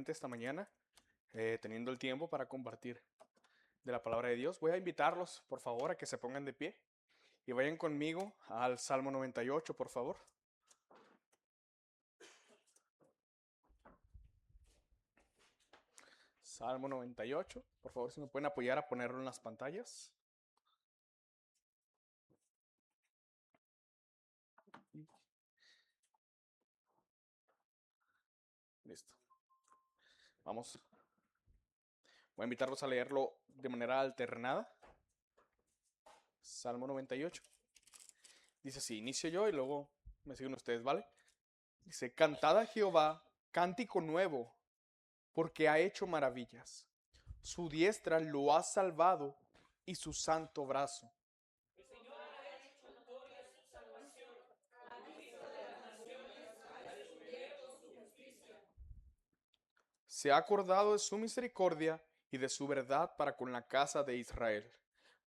nuevamente esta mañana, teniendo el tiempo para compartir de la palabra de Dios. Voy a invitarlos, por favor, a que se pongan de pie y vayan conmigo al Salmo 98, por favor. Salmo 98, por favor, si me pueden apoyar a ponerlo en las pantallas. Listo. Vamos. Voy a invitarlos a leerlo de manera alternada. Salmo 98. Dice así, inicio yo y luego me siguen ustedes, ¿vale? Dice, cantad a Jehová cántico nuevo, porque ha hecho maravillas. Su diestra lo ha salvado y su santo brazo. Se ha acordado de su misericordia y de su verdad para con la casa de Israel.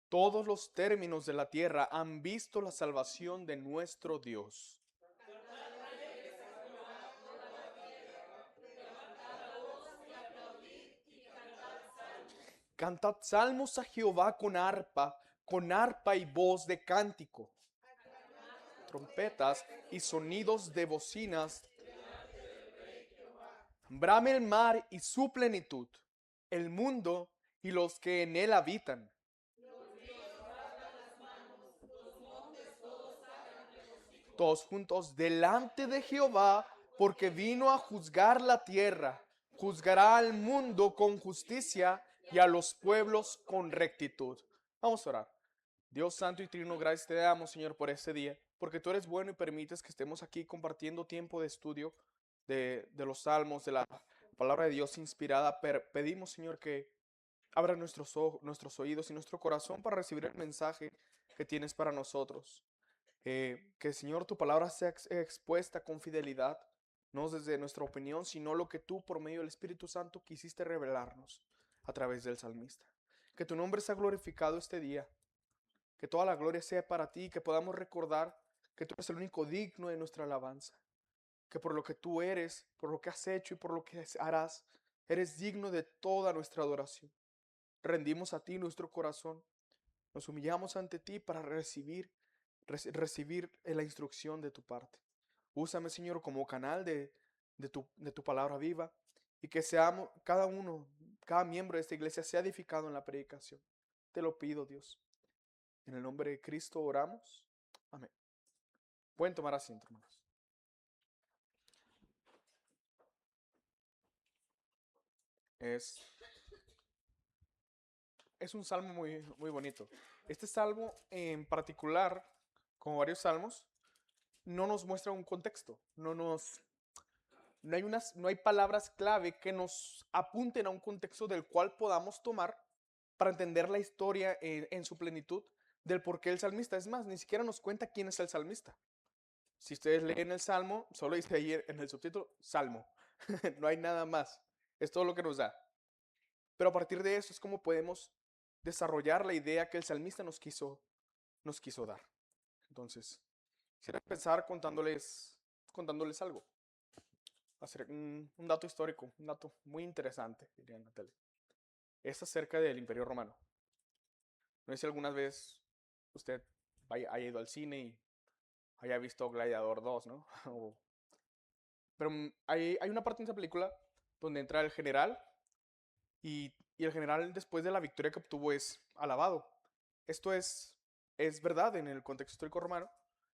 Todos los términos de la tierra han visto la salvación de nuestro Dios. Cantad salmos a Jehová con arpa y voz de cántico, trompetas y sonidos de bocinas. Brame el mar y su plenitud, el mundo y los que en él habitan. Todos juntos delante de Jehová, porque vino a juzgar la tierra. Juzgará al mundo con justicia y a los pueblos con rectitud. Vamos a orar. Dios santo y trino, gracias te damos, Señor, por este día, porque tú eres bueno y permites que estemos aquí compartiendo tiempo de estudio de los salmos, de la palabra de Dios inspirada. Pedimos, Señor, que abra nuestros ojos, nuestros oídos y nuestro corazón para recibir el mensaje que tienes para nosotros. Que, Señor, tu palabra sea expuesta con fidelidad, no desde nuestra opinión, sino lo que tú por medio del Espíritu Santo quisiste revelarnos a través del salmista. Que tu nombre sea glorificado este día, que toda la gloria sea para ti, que podamos recordar que tú eres el único digno de nuestra alabanza, que por lo que tú eres, por lo que has hecho y por lo que harás, eres digno de toda nuestra adoración. Rendimos a ti nuestro corazón, nos humillamos ante ti para recibir la instrucción de tu parte. Úsame, Señor, como canal de tu palabra viva y que seamos cada miembro de esta iglesia sea edificado en la predicación. Te lo pido, Dios. En el nombre de Cristo oramos. Amén. Pueden tomar asiento, hermanos. Es un salmo muy, muy bonito. Este salmo en particular, como varios salmos, no nos muestra un contexto, no hay palabras clave que nos apunten a un contexto del cual podamos tomar para entender la historia en su plenitud del por qué el salmista. Es más, ni siquiera nos cuenta quién es el salmista. Si ustedes leen el salmo, solo dice ahí en el subtítulo, salmo. No hay nada más. Es todo lo que nos da. Pero a partir de eso es como podemos desarrollar la idea que el salmista nos quiso dar. Entonces, quisiera empezar contándoles algo. Hacer un dato histórico, un dato muy interesante, diría Natalia. Es acerca del Imperio Romano. No sé si alguna vez usted haya ido al cine y haya visto Gladiador 2, ¿no? Pero hay una parte en esa película donde entra el general y el general, después de la victoria que obtuvo, es alabado. Esto es verdad en el contexto histórico romano.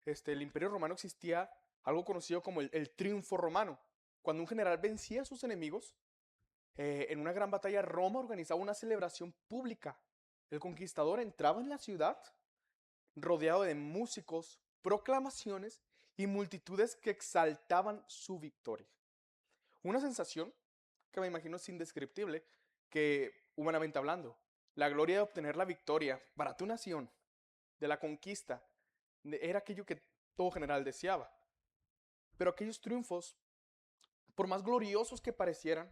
El Imperio Romano existía algo conocido como el triunfo romano. Cuando un general vencía a sus enemigos, en una gran batalla, Roma organizaba una celebración pública. El conquistador entraba en la ciudad rodeado de músicos, proclamaciones y multitudes que exaltaban su victoria. Una sensación que me imagino es indescriptible, que humanamente hablando, la gloria de obtener la victoria para tu nación, de la conquista, era aquello que todo general deseaba. Pero aquellos triunfos, por más gloriosos que parecieran,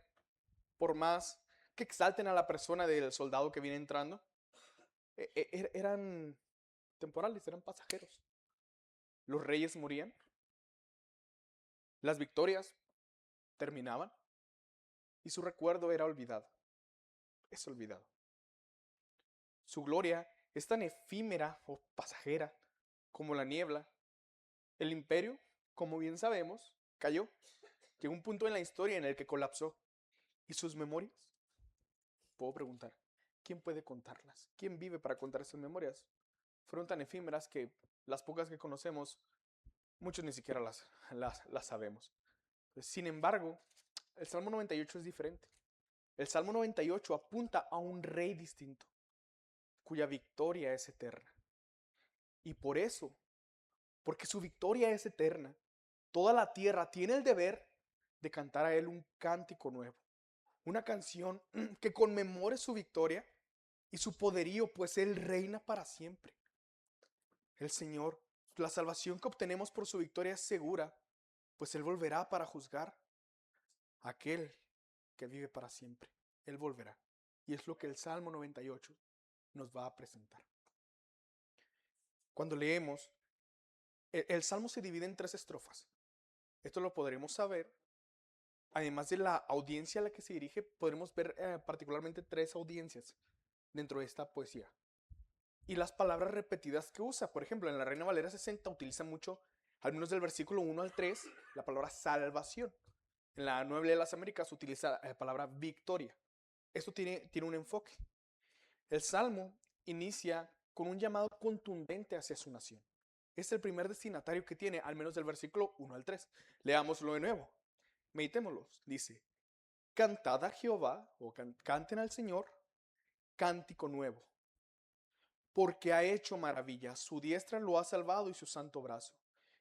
por más que exalten a la persona del soldado que viene entrando, eran temporales, eran pasajeros. Los reyes morían, las victorias terminaban y su recuerdo era olvidado. Es olvidado. Su gloria es tan efímera o pasajera como la niebla. El imperio, como bien sabemos, cayó. Llegó un punto en la historia en el que colapsó. ¿Y sus memorias? Puedo preguntar, ¿quién puede contarlas? ¿Quién vive para contar esas memorias? Fueron tan efímeras que las pocas que conocemos, muchos ni siquiera las sabemos. Sin embargo, el Salmo 98 es diferente. El Salmo 98 apunta a un rey distinto, cuya victoria es eterna. Y por eso, porque su victoria es eterna, toda la tierra tiene el deber de cantar a él un cántico nuevo. Una canción que conmemore su victoria y su poderío, pues él reina para siempre. El Señor, la salvación que obtenemos por su victoria es segura, pues él volverá para juzgar a aquel que vive para siempre. Él volverá. Y es lo que el Salmo 98 nos va a presentar. Cuando leemos, el Salmo se divide en 3 estrofas. Esto lo podremos saber. Además de la audiencia a la que se dirige, podremos ver particularmente 3 audiencias dentro de esta poesía. Y las palabras repetidas que usa. Por ejemplo, en la Reina Valera 60 utiliza mucho, al menos del versículo 1 al 3, la palabra salvación. En la Nueva de las Américas utiliza la palabra victoria. Esto tiene un enfoque. El Salmo inicia con un llamado contundente hacia su nación. Es el primer destinatario que tiene, al menos del versículo 1 al 3. Leámoslo de nuevo. Meditémoslo. Dice, cantad a Jehová, o canten al Señor, cántico nuevo. Porque ha hecho maravillas, su diestra lo ha salvado y su santo brazo.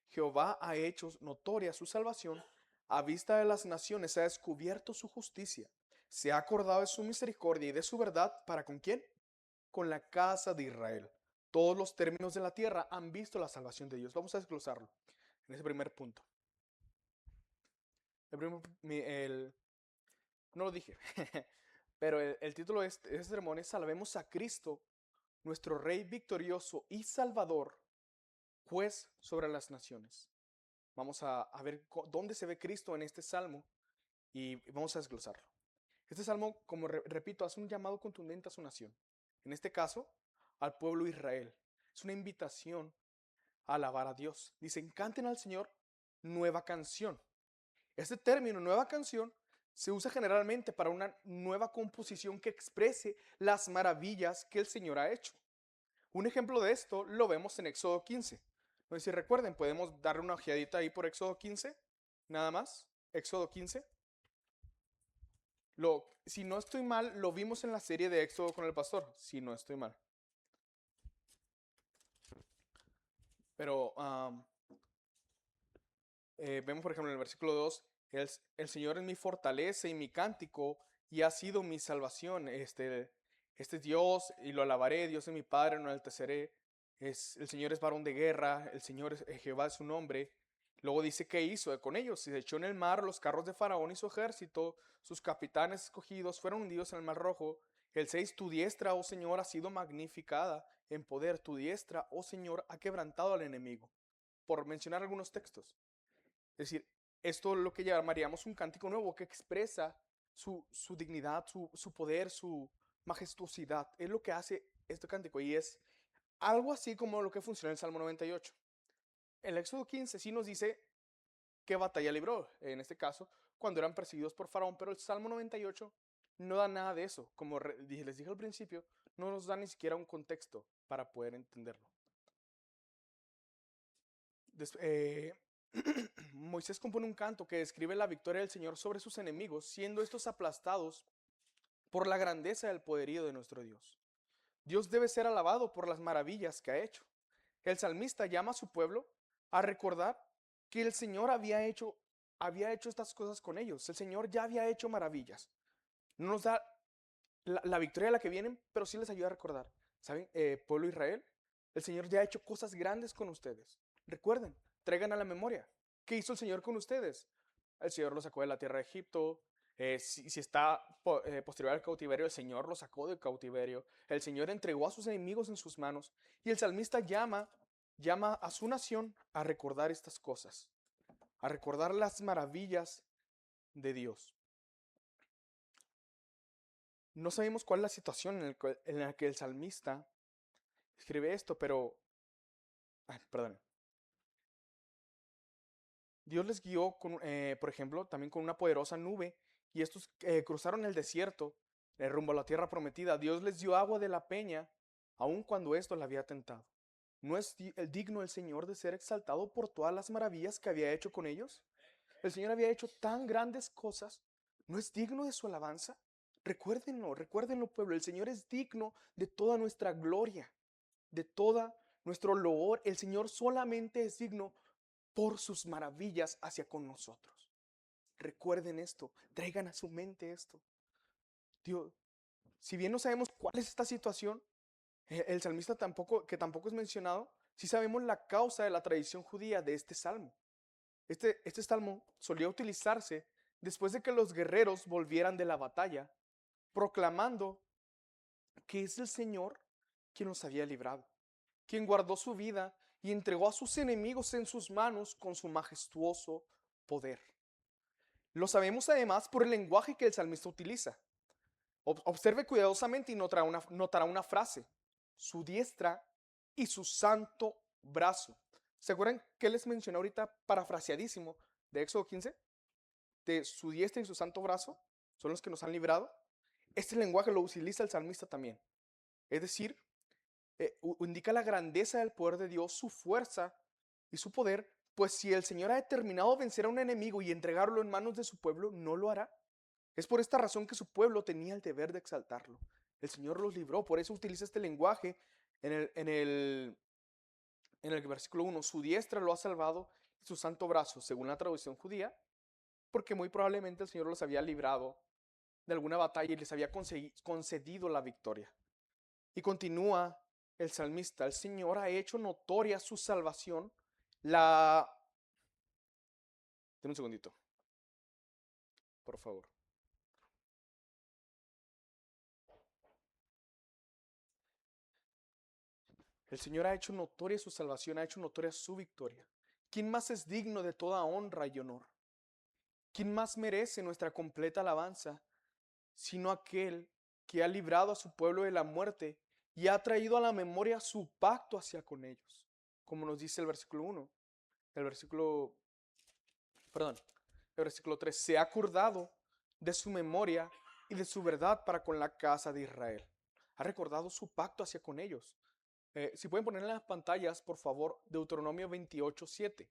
Jehová ha hecho notoria su salvación, a vista de las naciones ha descubierto su justicia. Se ha acordado de su misericordia y de su verdad, ¿para con quién? Con la casa de Israel. Todos los términos de la tierra han visto la salvación de Dios. Vamos a desglosarlo en ese primer punto. No lo dije, pero el título de este sermón es Salvemos a Cristo, nuestro Rey victorioso y Salvador, juez sobre las naciones. Vamos a ver dónde se ve Cristo en este salmo y vamos a desglosarlo. Este salmo, como repito, hace un llamado contundente a su nación. En este caso, al pueblo Israel. Es una invitación a alabar a Dios. Dicen, canten al Señor nueva canción. Este término, nueva canción, se usa generalmente para una nueva composición que exprese las maravillas que el Señor ha hecho. Un ejemplo de esto lo vemos en Éxodo 15. No sé si recuerden, podemos darle una ojeadita ahí por Éxodo 15, nada más. Éxodo 15. Si no estoy mal, lo vimos en la serie de Éxodo con el pastor, si no estoy mal. Pero vemos, por ejemplo, en el versículo 2, el Señor es mi fortaleza y mi cántico y ha sido mi salvación. Este es Dios y lo alabaré, Dios es mi Padre, no lo enalteceré. El Señor es varón de guerra, el Señor Jehová es su nombre. Luego dice qué hizo con ellos. Se echó en el mar los carros de Faraón y su ejército, sus capitanes escogidos fueron hundidos en el mar rojo. El 6, tu diestra, oh Señor, ha sido magnificada en poder. Tu diestra, oh Señor, ha quebrantado al enemigo. Por mencionar algunos textos. Es decir, esto es lo que llamaríamos un cántico nuevo que expresa su dignidad, su poder, su majestuosidad. Es lo que hace este cántico y es algo así como lo que funciona en el Salmo 98. El Éxodo 15 sí nos dice qué batalla libró, en este caso, cuando eran perseguidos por Faraón, pero el Salmo 98 no da nada de eso. Como les dije al principio, no nos da ni siquiera un contexto para poder entenderlo. Moisés compone un canto que describe la victoria del Señor sobre sus enemigos, siendo estos aplastados por la grandeza del poderío de nuestro Dios. Dios debe ser alabado por las maravillas que ha hecho. El salmista llama a su pueblo a recordar que el Señor había hecho estas cosas con ellos. El Señor ya había hecho maravillas. No nos da la victoria a la que vienen, pero sí les ayuda a recordar. ¿Saben? Pueblo de Israel, el Señor ya ha hecho cosas grandes con ustedes. Recuerden, traigan a la memoria. ¿Qué hizo el Señor con ustedes? El Señor los sacó de la tierra de Egipto. Si está posterior al cautiverio, el Señor los sacó del cautiverio. El Señor entregó a sus enemigos en sus manos. Y el salmista llama a su nación a recordar estas cosas, a recordar las maravillas de Dios. No sabemos cuál es la situación en la que el salmista escribe esto, pero, perdón. Dios les guió, por ejemplo, también con una poderosa nube, y estos cruzaron el desierto rumbo a la tierra prometida. Dios les dio agua de la peña, aun cuando esto le había tentado. ¿No es digno el Señor de ser exaltado por todas las maravillas que había hecho con ellos? El Señor había hecho tan grandes cosas. ¿No es digno de su alabanza? Recuérdenlo, recuérdenlo, pueblo. El Señor es digno de toda nuestra gloria, de toda nuestro loor. El Señor solamente es digno por sus maravillas hacia con nosotros. Recuerden esto, traigan a su mente esto. Dios, si bien no sabemos cuál es esta situación, el salmista tampoco es mencionado, sí sabemos la causa de la tradición judía de este salmo. Este salmo solía utilizarse después de que los guerreros volvieran de la batalla, proclamando que es el Señor quien los había librado, quien guardó su vida y entregó a sus enemigos en sus manos con su majestuoso poder. Lo sabemos además por el lenguaje que el salmista utiliza. Observe cuidadosamente y notará una frase: su diestra y su santo brazo. ¿Se acuerdan que les mencioné ahorita, parafraseadísimo, de Éxodo 15? De su diestra y su santo brazo son los que nos han librado. Este lenguaje lo utiliza el salmista también. Es decir, indica la grandeza del poder de Dios, su fuerza y su poder, pues si el Señor ha determinado vencer a un enemigo y entregarlo en manos de su pueblo, no lo hará. Es por esta razón que su pueblo tenía el deber de exaltarlo. El Señor los libró, por eso utiliza este lenguaje en el versículo 1. Su diestra lo ha salvado y su santo brazo, según la traducción judía, porque muy probablemente el Señor los había librado de alguna batalla y les había concedido la victoria. Y continúa el salmista: el Señor ha hecho notoria su salvación. Denme un segundito, por favor. El Señor ha hecho notoria su salvación, ha hecho notoria su victoria. ¿Quién más es digno de toda honra y honor? ¿Quién más merece nuestra completa alabanza sino aquel que ha librado a su pueblo de la muerte y ha traído a la memoria su pacto hacia con ellos? Como nos dice el versículo 1, el versículo 3, se ha acordado de su memoria y de su verdad para con la casa de Israel. Ha recordado su pacto hacia con ellos. Si pueden poner en las pantallas, por favor, Deuteronomio 28:7.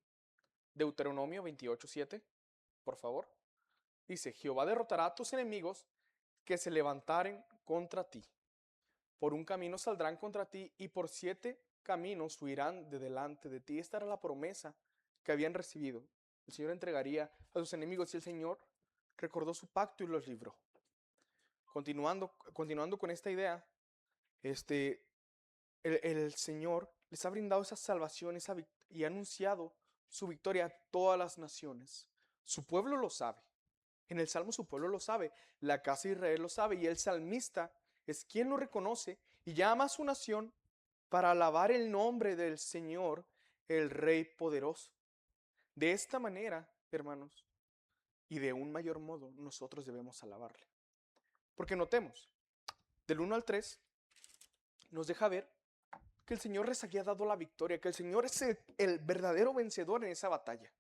Deuteronomio 28:7, por favor. Dice: Jehová derrotará a tus enemigos que se levantaren contra ti. Por un camino saldrán contra ti y por 7 caminos huirán de delante de ti. Esta era la promesa que habían recibido. El Señor entregaría a sus enemigos y el Señor recordó su pacto y los libró. Continuando con esta idea, el Señor les ha brindado esa salvación y ha anunciado su victoria a todas las naciones. Su pueblo lo sabe. En el Salmo su pueblo lo sabe, la casa de Israel lo sabe, y el salmista es quien lo reconoce y llama a su nación para alabar el nombre del Señor, el Rey poderoso. De esta manera, hermanos, y de un mayor modo, nosotros debemos alabarle. Porque notemos, del 1 al 3, nos deja ver que el Señor les había dado la victoria, que el Señor es el verdadero vencedor en esa batalla.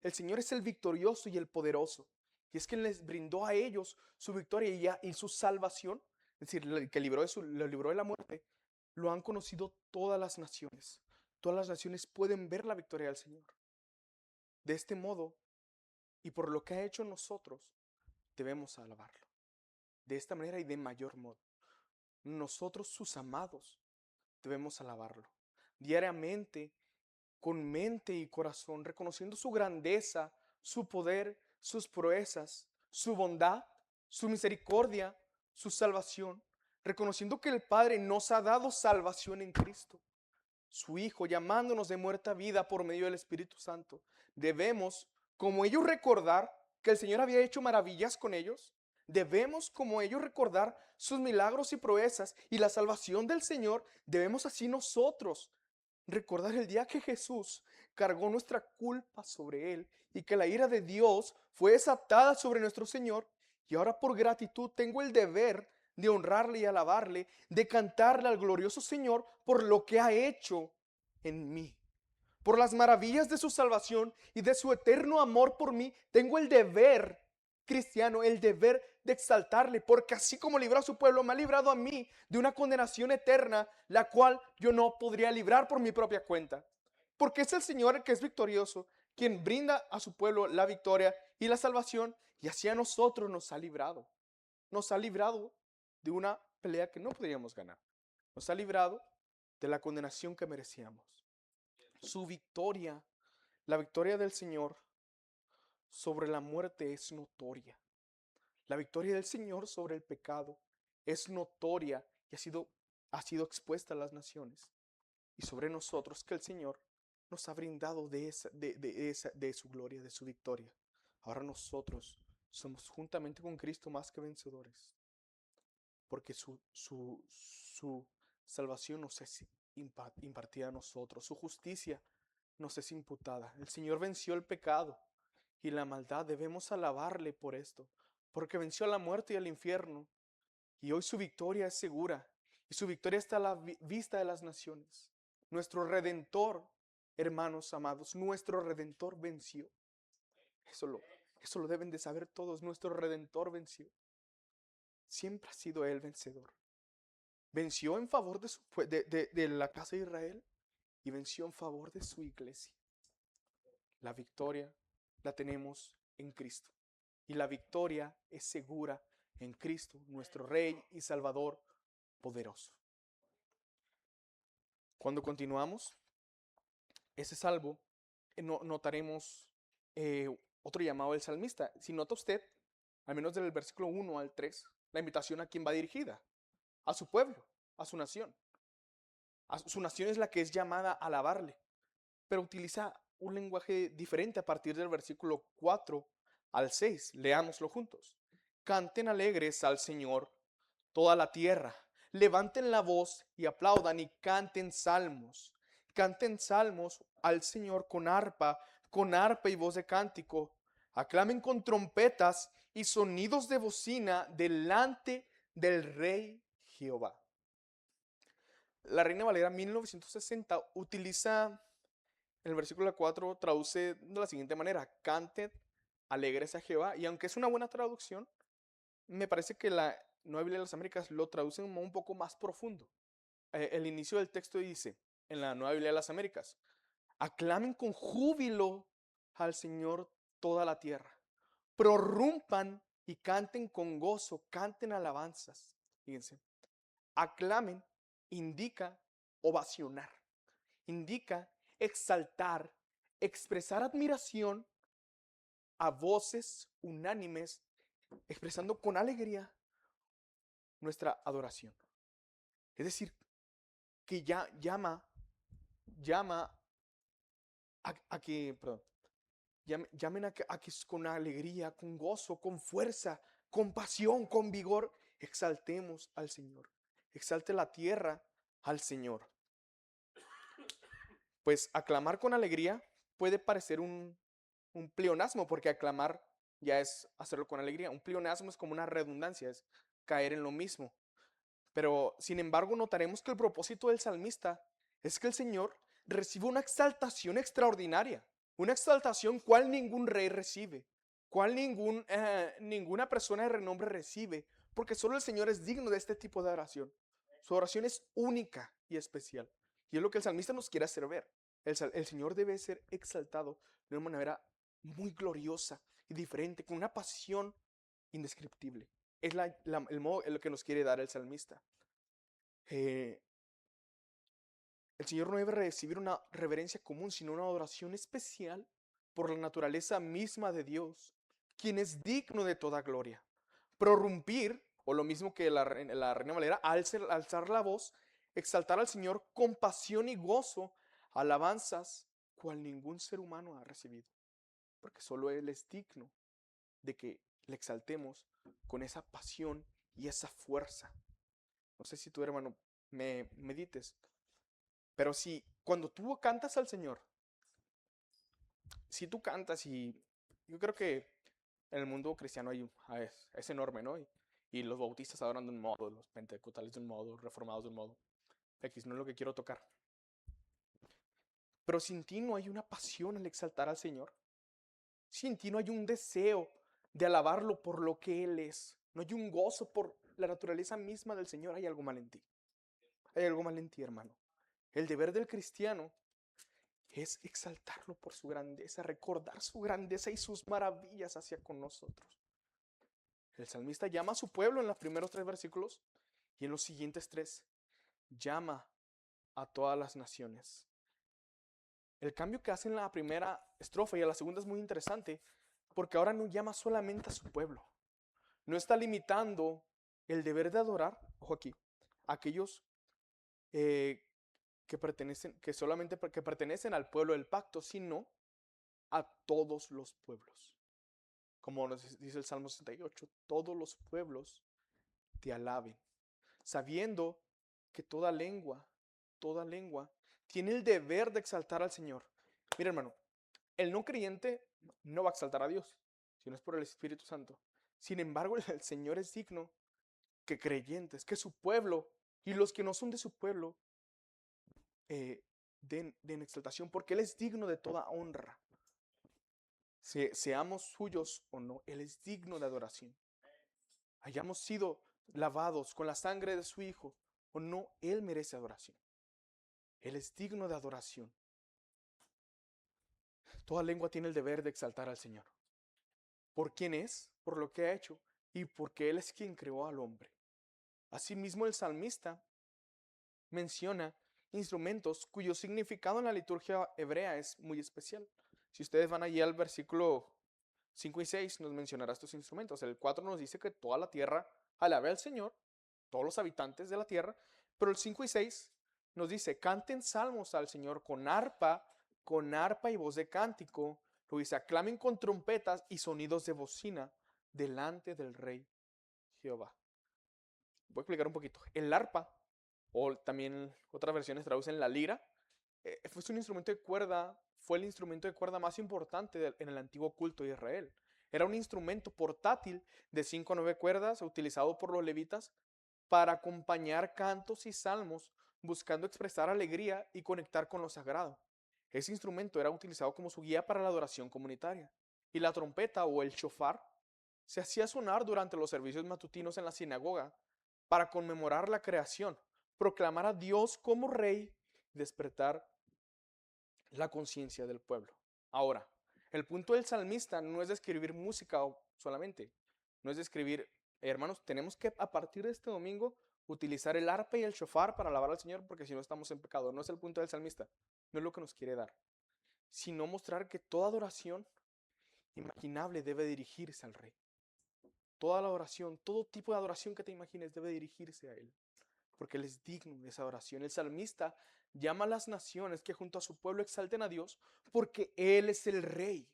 El Señor es el victorioso y el poderoso. Y es que les brindó a ellos su victoria y su salvación, es decir, el que lo libró de la muerte, lo han conocido todas las naciones. Todas las naciones pueden ver la victoria del Señor. De este modo, y por lo que ha hecho nosotros, debemos alabarlo. De esta manera y de mayor modo. Nosotros, sus amados, debemos alabarlo. Diariamente, con mente y corazón, reconociendo su grandeza, su poder, sus proezas, su bondad, su misericordia, su salvación, reconociendo que el Padre nos ha dado salvación en Cristo, su Hijo, llamándonos de muerte a vida por medio del Espíritu Santo. Debemos, como ellos, recordar que el Señor había hecho maravillas con ellos. Debemos, como ellos, recordar sus milagros y proezas y la salvación del Señor. Debemos así nosotros recordar el día que Jesús cargó nuestra culpa sobre Él y que la ira de Dios fue desatada sobre nuestro Señor. Y ahora, por gratitud, tengo el deber de honrarle y alabarle, de cantarle al glorioso Señor por lo que ha hecho en mí. Por las maravillas de su salvación y de su eterno amor por mí, tengo el deber cristiano, el deber de exaltarle, porque así como libró a su pueblo, me ha librado a mí de una condenación eterna, la cual yo no podría librar por mi propia cuenta. Porque es el Señor el que es victorioso, quien brinda a su pueblo la victoria y la salvación, y así a nosotros nos ha librado. Nos ha librado de una pelea que no podríamos ganar. Nos ha librado de la condenación que merecíamos. Su victoria, la victoria del Señor sobre la muerte es notoria. La victoria del Señor sobre el pecado es notoria y ha sido expuesta a las naciones. Y sobre nosotros que el Señor nos ha brindado de su gloria, de su victoria. Ahora nosotros somos juntamente con Cristo más que vencedores. Porque su salvación nos es impartida a nosotros. Su justicia nos es imputada. El Señor venció el pecado y la maldad. Debemos alabarle por esto, porque venció a la muerte y al infierno. Y hoy su victoria es segura. Y su victoria está a la vista de las naciones. Nuestro Redentor, hermanos amados, nuestro Redentor venció. Eso lo deben de saber todos. Nuestro Redentor venció. Siempre ha sido Él vencedor. Venció en favor de la casa de Israel y venció en favor de su iglesia. La victoria la tenemos en Cristo. Y la victoria es segura en Cristo, nuestro Rey y Salvador poderoso. Cuando continuamos ese salvo, notaremos otro llamado del salmista. Si nota usted, al menos del versículo 1 al 3, la invitación a quién va dirigida: a su pueblo, a su nación. Su nación es la que es llamada a alabarle, pero utiliza un lenguaje diferente a partir del versículo 4 al 6. Leámoslo juntos. Canten alegres al Señor toda la tierra. Levanten la voz y aplaudan y canten salmos. Canten salmos al Señor con arpa y voz de cántico. Aclamen con trompetas y sonidos de bocina delante del Rey Jehová. La Reina Valera 1960 utiliza en el versículo 4, traduce de la siguiente manera: canten alegres a Jehová. Y aunque es una buena traducción, me parece que la Nueva Biblia de las Américas lo traduce un poco más profundo. El inicio del texto dice, en la Nueva Biblia de las Américas: aclamen con júbilo al Señor toda la tierra. Prorrumpan y canten con gozo, canten alabanzas. Fíjense, aclamen indica ovacionar, indica exaltar, expresar admiración a voces unánimes, expresando con alegría nuestra adoración. Es decir, que ya llama a que, perdón, llamen a que con alegría, con gozo, con fuerza, con pasión, con vigor, exaltemos al Señor. Exalte la tierra al Señor. Pues aclamar con alegría puede parecer un pleonasmo, porque aclamar ya es hacerlo con alegría. Un pleonasmo es como una redundancia, es caer en lo mismo. Pero sin embargo notaremos que el propósito del salmista es que el Señor reciba una exaltación extraordinaria, una exaltación cual ningún rey recibe, cual ninguna persona de renombre recibe, porque solo el Señor es digno de este tipo de oración. Su oración es única y especial, y es lo que el salmista nos quiere hacer ver. El Señor debe ser exaltado de una manera muy gloriosa y diferente, con una pasión indescriptible. Es el modo en el que nos quiere dar el salmista. El Señor no debe recibir una reverencia común, sino una adoración especial por la naturaleza misma de Dios, quien es digno de toda gloria. Prorrumpir, o lo mismo que la Reina Valera, alzar la voz, exaltar al Señor con pasión y gozo, alabanzas cual ningún ser humano ha recibido, porque solo Él es digno de que le exaltemos con esa pasión y esa fuerza. No sé si tú, hermano, me medites, pero si cuando tú cantas al Señor, si tú cantas, y yo creo que en el mundo cristiano es enorme, ¿no? Y los bautistas adoran de un modo, los pentecostales de un modo, reformados de un modo. X no es lo que quiero tocar. Pero sin ti no hay una pasión al exaltar al Señor. Sin ti no hay un deseo de alabarlo por lo que Él es. No hay un gozo por la naturaleza misma del Señor. Hay algo mal en ti. Hay algo mal en ti, hermano. El deber del cristiano es exaltarlo por su grandeza, recordar su grandeza y sus maravillas hacia con nosotros. El salmista llama a su pueblo en los primeros 3 versículos y en los siguientes 3 llama a todas las naciones. El cambio que hace en la primera estrofa y en la segunda es muy interesante porque ahora no llama solamente a su pueblo. No está limitando el deber de adorar, ojo aquí, a aquellos que pertenecen al pueblo del pacto, sino a todos los pueblos. Como nos dice el Salmo 68, todos los pueblos te alaben, sabiendo que toda lengua tiene el deber de exaltar al Señor. Mira, hermano, el no creyente no va a exaltar a Dios, si no es por el Espíritu Santo. Sin embargo, el Señor es digno que creyentes, que su pueblo y los que no son de su pueblo den exaltación, porque Él es digno de toda honra. Seamos suyos o no, Él es digno de adoración. Hayamos sido lavados con la sangre de su Hijo o no, Él merece adoración. Él es digno de adoración. Toda lengua tiene el deber de exaltar al Señor. ¿Por quién es? Por lo que ha hecho y porque Él es quien creó al hombre. Asimismo, el salmista menciona instrumentos cuyo significado en la liturgia hebrea es muy especial. Si ustedes van allí al versículo 5 y 6, nos mencionará estos instrumentos. El 4 nos dice que toda la tierra alabe al Señor, todos los habitantes de la tierra, pero el 5 y 6 nos dice, canten salmos al Señor con arpa y voz de cántico. Lo dice, aclamen con trompetas y sonidos de bocina delante del Rey Jehová. Voy a explicar un poquito. El arpa, o también otras versiones traducen la lira, fue un instrumento de cuerda, fue el instrumento de cuerda más importante en el antiguo culto de Israel. Era un instrumento portátil de 5 a 9 cuerdas utilizado por los levitas para acompañar cantos y salmos, buscando expresar alegría y conectar con lo sagrado. Ese instrumento era utilizado como su guía para la adoración comunitaria. Y la trompeta o el shofar se hacía sonar durante los servicios matutinos en la sinagoga para conmemorar la creación, proclamar a Dios como rey y despertar la conciencia del pueblo. Ahora, el punto del salmista no es describir música solamente, no es describir, hermanos, tenemos que a partir de este domingo utilizar el arpa y el shofar para alabar al Señor porque si no estamos en pecado. No es el punto del salmista, no es lo que nos quiere dar, sino mostrar que toda adoración imaginable debe dirigirse al Rey. Toda la adoración, todo tipo de adoración que te imagines debe dirigirse a Él, porque Él es digno de esa adoración. El salmista llama a las naciones que junto a su pueblo exalten a Dios porque Él es el Rey.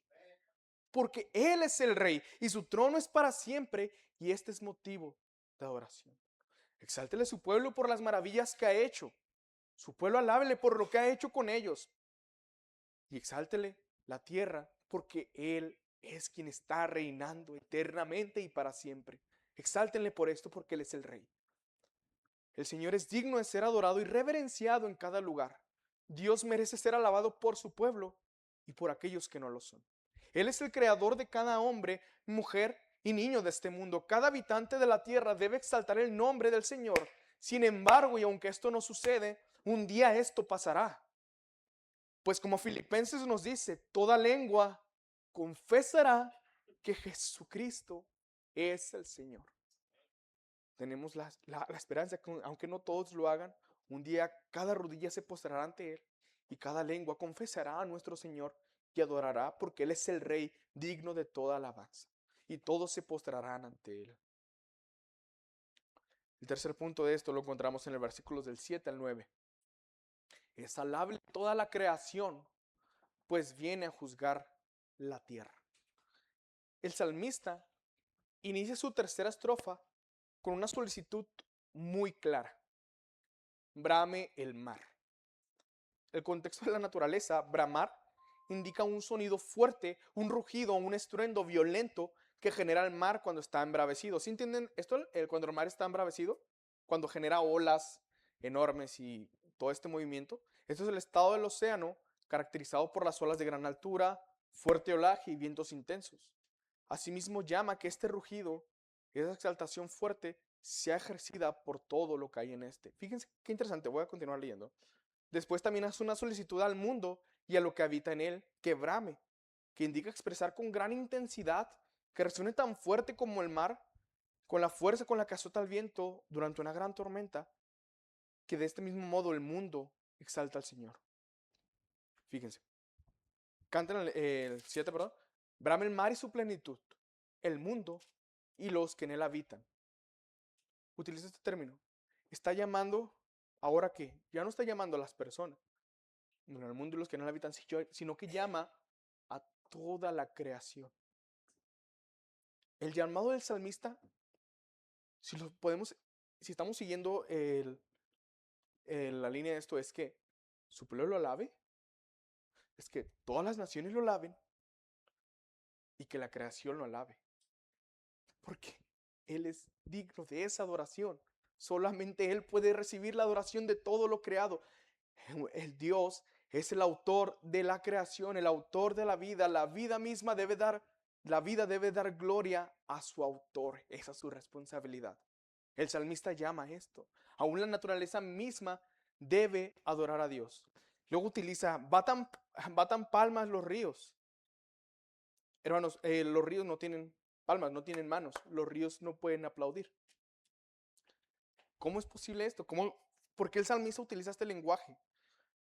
Porque Él es el Rey y su trono es para siempre y este es motivo de adoración. Exáltele su pueblo por las maravillas que ha hecho. Su pueblo alábele por lo que ha hecho con ellos. Y exáltele la tierra porque Él es quien está reinando eternamente y para siempre. Exáltenle por esto porque Él es el Rey. El Señor es digno de ser adorado y reverenciado en cada lugar. Dios merece ser alabado por su pueblo y por aquellos que no lo son. Él es el creador de cada hombre, mujer y niño de este mundo. Cada habitante de la tierra debe exaltar el nombre del Señor. Sin embargo, y aunque esto no sucede, un día esto pasará. Pues como Filipenses nos dice, toda lengua confesará que Jesucristo es el Señor. Tenemos la esperanza que aunque no todos lo hagan, un día cada rodilla se postrará ante Él y cada lengua confesará a nuestro Señor y adorará porque Él es el Rey digno de toda alabanza y todos se postrarán ante Él. El tercer punto de esto lo encontramos en el versículos del 7 al 9. Es alable toda la creación, pues viene a juzgar la tierra. El salmista inicia su tercera estrofa con una solicitud muy clara. Brame el mar. El contexto de la naturaleza, bramar, indica un sonido fuerte, un rugido, un estruendo violento que genera el mar cuando está embravecido. ¿Sí entienden esto? Cuando el mar está embravecido, cuando genera olas enormes y todo este movimiento. Esto es el estado del océano caracterizado por las olas de gran altura, fuerte olaje y vientos intensos. Asimismo llama que este rugido, esa exaltación fuerte, sea ejercida por todo lo que hay en este. Fíjense qué interesante, voy a continuar leyendo. Después también hace una solicitud al mundo y a lo que habita en él, que brame, que indica expresar con gran intensidad, que resuene tan fuerte como el mar, con la fuerza con la que azota el viento durante una gran tormenta, que de este mismo modo el mundo exalta al Señor. Fíjense. Cantan el 7, perdón. Brame el mar y su plenitud, el mundo y los que en él habitan. Utiliza este término. Está llamando, ahora que ya no está llamando a las personas, no al mundo y los que en él habitan, sino que llama a toda la creación. El llamado del salmista, si lo podemos, si estamos siguiendo la línea de esto, es que su pueblo lo alabe, es que todas las naciones lo alaben y que la creación lo alabe. Porque Él es digno de esa adoración. Solamente Él puede recibir la adoración de todo lo creado. El Dios es el autor de la creación, el autor de la vida. La vida misma debe dar gloria a su autor. Esa es su responsabilidad. El salmista llama a esto. Aún la naturaleza misma debe adorar a Dios. Luego utiliza, batan palmas los ríos. Hermanos, los ríos no tienen palmas, no tienen manos. Los ríos no pueden aplaudir. ¿Cómo es posible esto? ¿Por qué el salmista utiliza este lenguaje?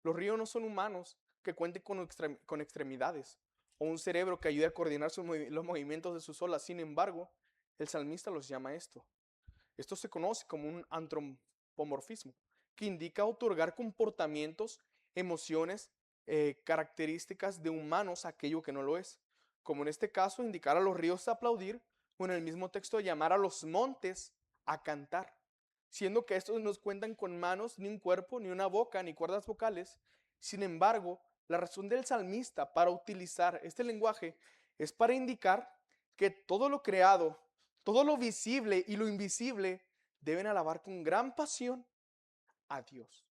Los ríos no son humanos que cuenten con extremidades o un cerebro que ayude a coordinar los movimientos de sus olas. Sin embargo, el salmista los llama esto. Esto se conoce como un antropomorfismo, que indica otorgar comportamientos, emociones, características de humanos a aquello que no lo es. Como en este caso, indicar a los ríos a aplaudir, o en el mismo texto llamar a los montes a cantar, siendo que estos no cuentan con manos, ni un cuerpo, ni una boca, ni cuerdas vocales. Sin embargo, la razón del salmista para utilizar este lenguaje es para indicar que todo lo creado, todo lo visible y lo invisible deben alabar con gran pasión a Dios,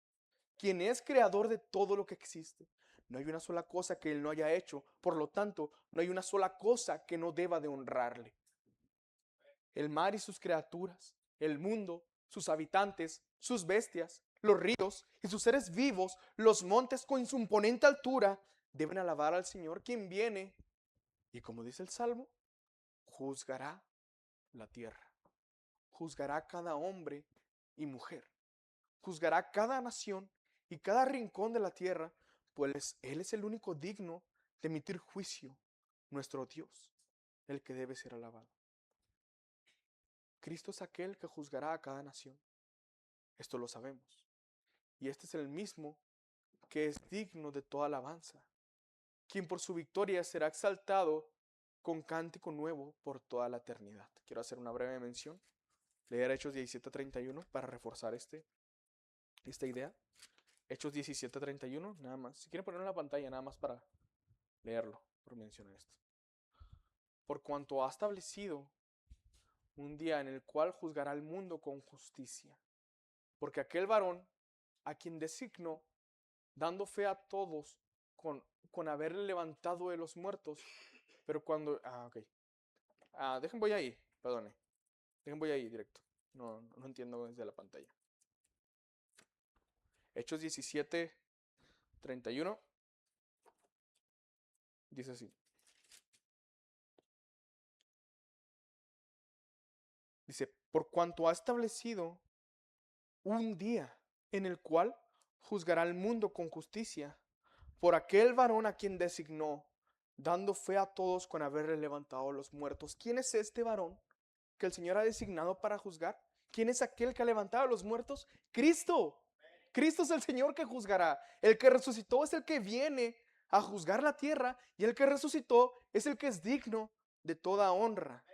quien es creador de todo lo que existe. No hay una sola cosa que Él no haya hecho, por lo tanto, no hay una sola cosa que no deba de honrarle. El mar y sus criaturas, el mundo, sus habitantes, sus bestias, los ríos y sus seres vivos, los montes con su imponente altura, deben alabar al Señor, quien viene y, como dice el Salmo, juzgará la tierra, juzgará a cada hombre y mujer, juzgará cada nación y cada rincón de la tierra, pues Él es el único digno de emitir juicio, nuestro Dios, el que debe ser alabado. Cristo es aquel que juzgará a cada nación. Esto lo sabemos. Y este es el mismo que es digno de toda alabanza, quien por su victoria será exaltado con cántico nuevo por toda la eternidad. Quiero hacer una breve mención, leer Hechos 17:31 para reforzar esta idea. Hechos 17:31, nada más. Si quieren ponerlo en la pantalla, nada más para leerlo, por mencionar esto. Por cuanto ha establecido un día en el cual juzgará al mundo con justicia, porque aquel varón a quien designó, dando fe a todos con haberle levantado de los muertos, pero cuando... ok. Voy ahí, perdone. Voy ahí directo. No entiendo desde la pantalla. Hechos 17:31. Dice así. Dice, por cuanto ha establecido un día en el cual juzgará al mundo con justicia, por aquel varón a quien designó, dando fe a todos con haberle levantado los muertos. ¿Quién es este varón que el Señor ha designado para juzgar? ¿Quién es aquel que ha levantado a los muertos? Cristo. Cristo es el Señor que juzgará. El que resucitó es el que viene a juzgar la tierra, y el que resucitó es el que es digno de toda honra.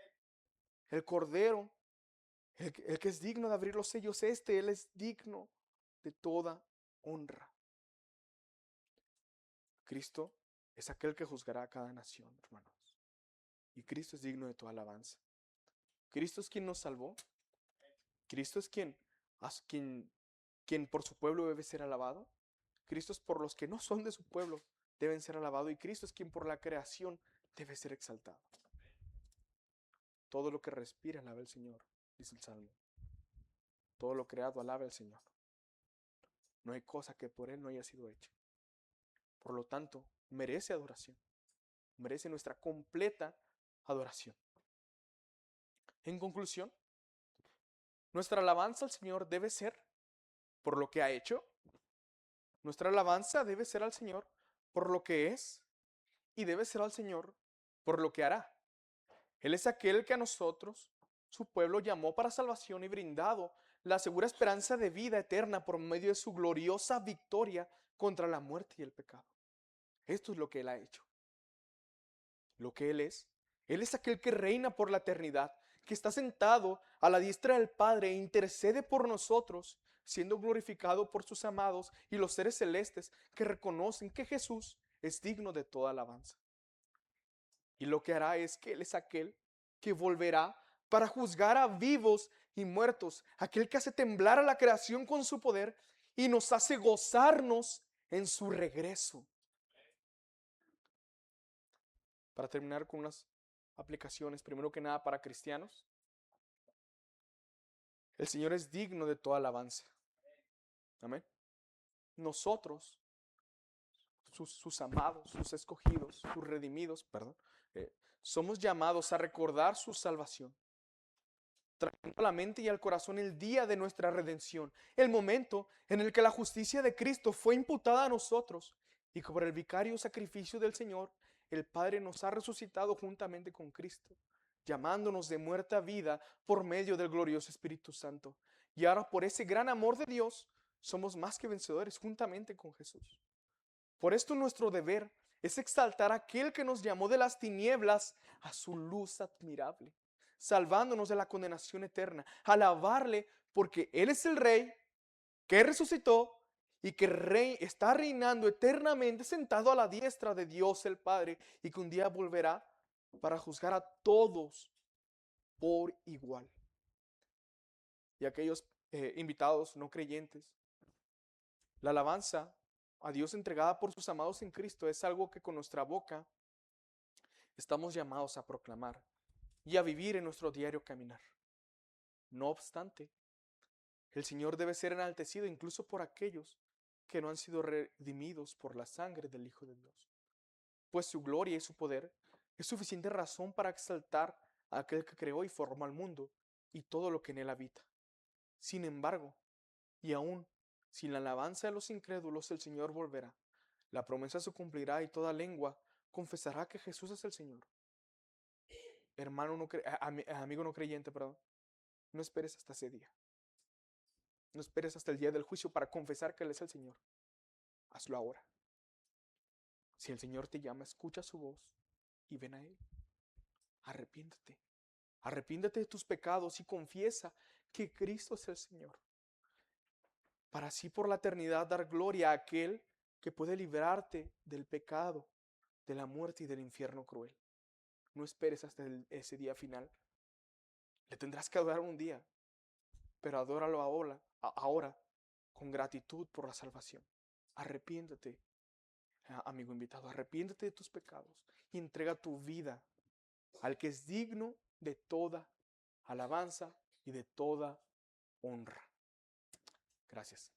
El Cordero, el que es digno de abrir los sellos, Él es digno de toda honra. Cristo es aquel que juzgará a cada nación, hermanos. Y Cristo es digno de toda alabanza. Cristo es quien nos salvó. Cristo es quien por su pueblo debe ser alabado. Cristo es por los que no son de su pueblo deben ser alabados. Y Cristo es quien por la creación debe ser exaltado. Todo lo que respira alaba al Señor, dice el Salmo. Todo lo creado alaba al Señor. No hay cosa que por Él no haya sido hecha. Por lo tanto, merece adoración. Merece nuestra completa adoración. En conclusión, nuestra alabanza al Señor debe ser por lo que ha hecho. Nuestra alabanza debe ser al Señor por lo que es y debe ser al Señor por lo que hará. Él es aquel que a nosotros, su pueblo, llamó para salvación y brindado la segura esperanza de vida eterna por medio de su gloriosa victoria contra la muerte y el pecado. Esto es lo que Él ha hecho. Lo que Él es aquel que reina por la eternidad, que está sentado a la diestra del Padre e intercede por nosotros, siendo glorificado por sus amados y los seres celestes que reconocen que Jesús es digno de toda alabanza. Y lo que hará es que Él es aquel que volverá para juzgar a vivos y muertos, aquel que hace temblar a la creación con su poder y nos hace gozarnos en su regreso. Para terminar con unas aplicaciones, primero que nada para cristianos, el Señor es digno de toda alabanza. Amén. Nosotros, sus amados, sus escogidos, sus redimidos, somos llamados a recordar su salvación, trayendo a la mente y al corazón el día de nuestra redención, el momento en el que la justicia de Cristo fue imputada a nosotros y que por el vicario sacrificio del Señor, el Padre nos ha resucitado juntamente con Cristo, llamándonos de muerte a vida por medio del glorioso Espíritu Santo. Y ahora por ese gran amor de Dios, somos más que vencedores juntamente con Jesús. Por esto nuestro deber es exaltar a aquel que nos llamó de las tinieblas a su luz admirable, salvándonos de la condenación eterna, alabarle porque Él es el Rey que resucitó y que está reinando eternamente sentado a la diestra de Dios el Padre y que un día volverá para juzgar a todos por igual. Y aquellos invitados no creyentes, la alabanza a Dios entregada por sus amados en Cristo es algo que con nuestra boca estamos llamados a proclamar y a vivir en nuestro diario caminar. No obstante, el Señor debe ser enaltecido incluso por aquellos que no han sido redimidos por la sangre del Hijo de Dios, pues su gloria y su poder es suficiente razón para exaltar a aquel que creó y formó al mundo y todo lo que en él habita. Sin embargo, y aún sin la alabanza de los incrédulos, el Señor volverá. La promesa se cumplirá y toda lengua confesará que Jesús es el Señor. Hermano amigo no creyente, perdón, no esperes hasta ese día. No esperes hasta el día del juicio para confesar que Él es el Señor. Hazlo ahora. Si el Señor te llama, escucha su voz y ven a Él. Arrepiéntete. Arrepiéntete de tus pecados y confiesa que Cristo es el Señor, para así por la eternidad dar gloria a aquel que puede librarte del pecado, de la muerte y del infierno cruel. No esperes hasta ese día final. Le tendrás que adorar un día, pero adóralo ahora con gratitud por la salvación. Arrepiéntete, amigo invitado, arrepiéntete de tus pecados y entrega tu vida al que es digno de toda alabanza y de toda honra. Gracias.